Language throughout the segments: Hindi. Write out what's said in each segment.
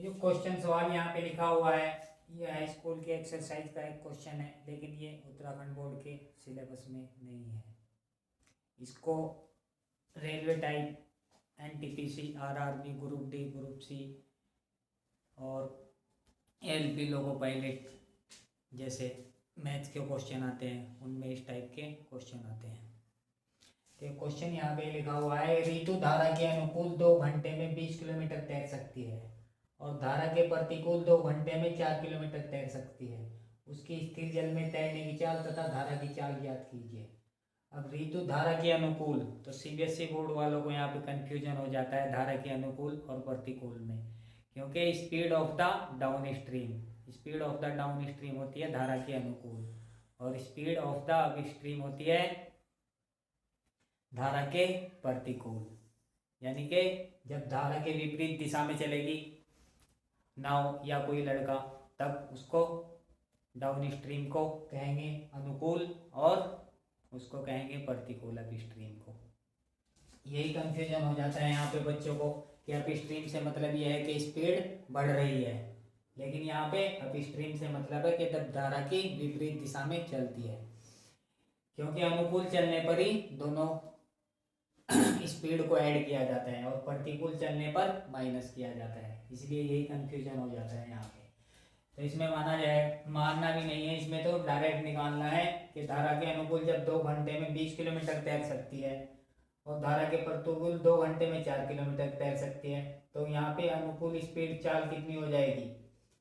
ये जो क्वेश्चन सवाल यहाँ पे लिखा हुआ है, ये हाई स्कूल के एक्सरसाइज का एक क्वेश्चन है, लेकिन ये उत्तराखंड बोर्ड के सिलेबस में नहीं है। इसको railway type, NTPC, RRB, group D, group C और एलपी लोको पायलट जैसे मैथ्स के क्वेश्चन आते हैं, उनमें इस टाइप के क्वेश्चन आते हैं। तो क्वेश्चन यहाँ पे लिखा हुआ है, ऋतु धारा के अनुकूल 2 घंटे में 20 किलोमीटर तैर सकती है और धारा के प्रतिकूल 2 घंटे में 4 किलोमीटर तैर सकती है। उसकी स्थिर जल में तैरने की चाल तथा धारा की चाल ज्ञात कीजिए। अब ऋतु धारा के अनुकूल, तो सीबीएसई बोर्ड वालों को यहाँ पे कंफ्यूजन हो जाता है धारा के अनुकूल और प्रतिकूल में, क्योंकि speed of the down stream होती है धारा के अनुकूल और speed of the up stream होती है धारा के प्रतिकूल। यानी कि जब धारा के विपरीत दिशा में चलेगी नाव या कोई लड़का, तब उसको डाउन स्ट्रीम को कहेंगे अनुकूल और उसको कहेंगे प्रतिकूल अप स्ट्रीम को। यही कंफ्यूजन हो जाता है यहाँ पे बच्चों को कि अप स्ट्रीम से मतलब यह है कि स्पीड बढ़ रही है, लेकिन यहाँ पे अप स्ट्रीम से मतलब है कि जब धारा की विपरीत दिशा में चलती है, क्योंकि अनुकूल चलने पर ही दोनों स्पीड को ऐड किया जाता है और प्रतिकूल चलने पर माइनस किया जाता है, इसलिए यही कंफ्यूजन हो जाता है यहाँ पे। तो इसमें मानना भी नहीं है, इसमें तो डायरेक्ट निकालना है कि धारा के अनुकूल जब 2 घंटे में 20 किलोमीटर तैर सकती है और धारा के प्रतिकूल 2 घंटे में 4 किलोमीटर तैर सकती है, तो यहाँ पे अनुकूल स्पीड चाल कितनी हो जाएगी,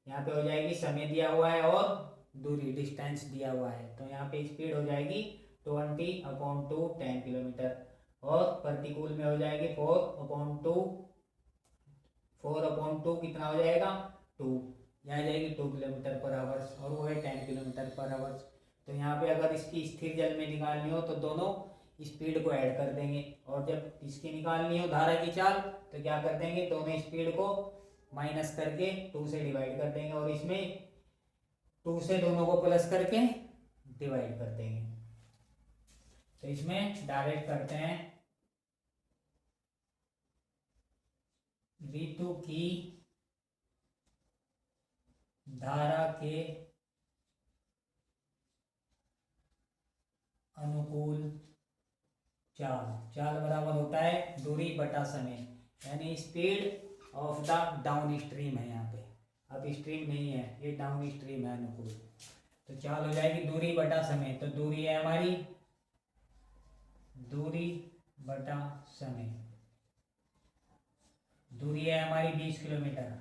यहाँ पे हो जाएगी, समय दिया हुआ है और दूरी डिस्टेंस दिया हुआ है, तो यहाँ पे स्पीड हो जाएगी 20/2 10 किलोमीटर और प्रतिकूल में हो जाएगी 4/2 कितना हो जाएगा 2, यहाँ जाएगी 2 किलोमीटर पर आवर्स और वो है 10 किलोमीटर पर आवर्स। तो यहाँ पे अगर इसकी स्थिर जल में निकालनी हो तो दोनों स्पीड को ऐड कर देंगे, और जब इसकी निकालनी हो धारा की चाल तो क्या कर देंगे, दोनों स्पीड को माइनस करके 2 से डिवाइड कर देंगे और इसमें 2 से दोनों को प्लस करके डिवाइड कर देंगे। तो इसमें डायरेक्ट करते हैं, ऋतु की धारा के अनुकूल चाल बराबर होता है दूरी बटा समय, यानी speed of the down stream है, यहाँ पे अब स्ट्रीम नहीं है, ये डाउन स्ट्रीम है अनुकूल, तो चाल हो जाएगी दूरी बटा समय। तो दूरी है हमारी दूरी बटा समय, दूरी है हमारी 20 किलोमीटर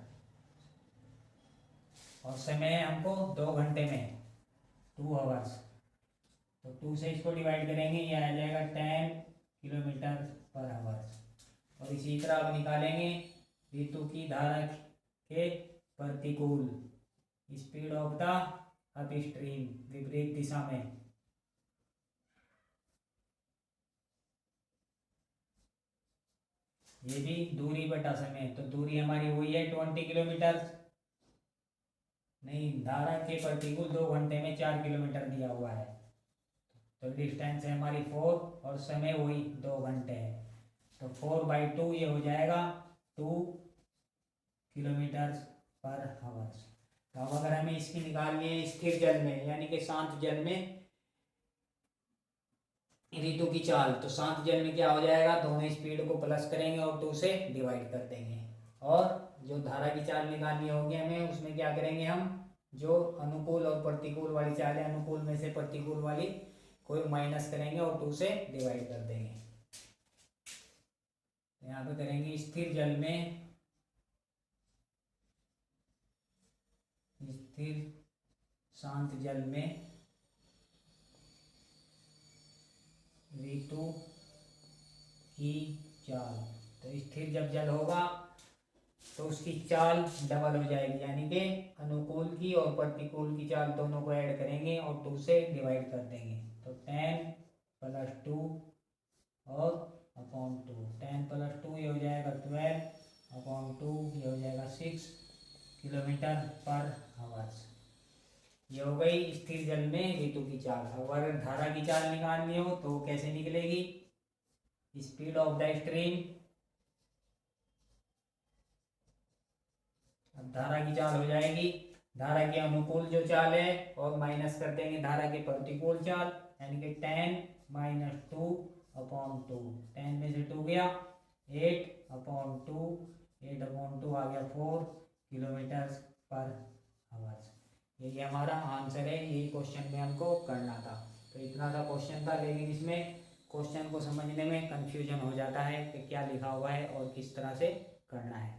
और समय है हमको 2 घंटे में 2 आवर्स, तो 2 से इसको डिवाइड करेंगे, ये आ जाएगा 10 किलोमीटर पर आवर्स। और इसी तरह अब निकालेंगे ऋतु की धारा के प्रतिकूल speed of the up stream, विपरीत दिशा में, ये भी दूरी बटा समय, तो दूरी हमारी हुई है 20 किलोमीटर, नहीं, धारा के प्रतिकूल 2 घंटे में 4 किलोमीटर दिया हुआ है, तो डिस्टेंस है हमारी 4 और समय वही 2 घंटे है, तो 4/2 ये हो जाएगा 2 किलोमीटर पर आवर्स। तो अब अगर हमें इसकी निकालनी है स्थिर जल में, यानी कि शांत जल में ऋतु की चाल, तो शांत जल में क्या हो जाएगा, दोनों स्पीड को प्लस करेंगे और 2 से डिवाइड कर देंगे, और जो धारा की चाल निकालनी होगी हमें, उसमें क्या करेंगे हम, जो अनुकूल और प्रतिकूल वाली चाल है, अनुकूल में से प्रतिकूल वाली कोई माइनस करेंगे और 2 से डिवाइड कर देंगे। यहाँ पे करेंगे स्थिर जल में, स्थिर शांत जल में ऋतु की चाल, तो स्थिर जब जल होगा तो उसकी चाल डबल हो जाएगी, यानी कि अनुकूल की और प्रतिकूल की चाल दोनों को ऐड करेंगे और 2 से डिवाइड कर देंगे, तो 10 + 2 और /2, 10 + 2 ये हो जाएगा 12/2, ये हो जाएगा 6 किलोमीटर पर आवर्स। ये हो गई स्थिर जल में ऋतु की चाल। अगर धारा की चाल निकालनी हो तो कैसे निकलेगी, स्पीड ऑफ द स्ट्रीम, अब धारा की चाल हो जाएगी धारा के अनुकूल जो चाल है और माइनस कर देंगे धारा के प्रतिकूल चाल, यानी कि 10-2/2। 10 में से 2 गया 8/2, 8/2 आ गया 4 किलोमीटर पर आवर्स। यही हमारा आंसर है, यही क्वेश्चन में हमको करना था। तो इतना सा क्वेश्चन था, लेकिन इसमें क्वेश्चन को समझने में कंफ्यूजन हो जाता है कि क्या लिखा हुआ है और किस तरह से करना है।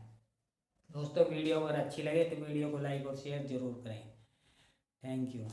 दोस्तों वीडियो अगर अच्छी लगे तो वीडियो को लाइक और शेयर जरूर करें। Thank you.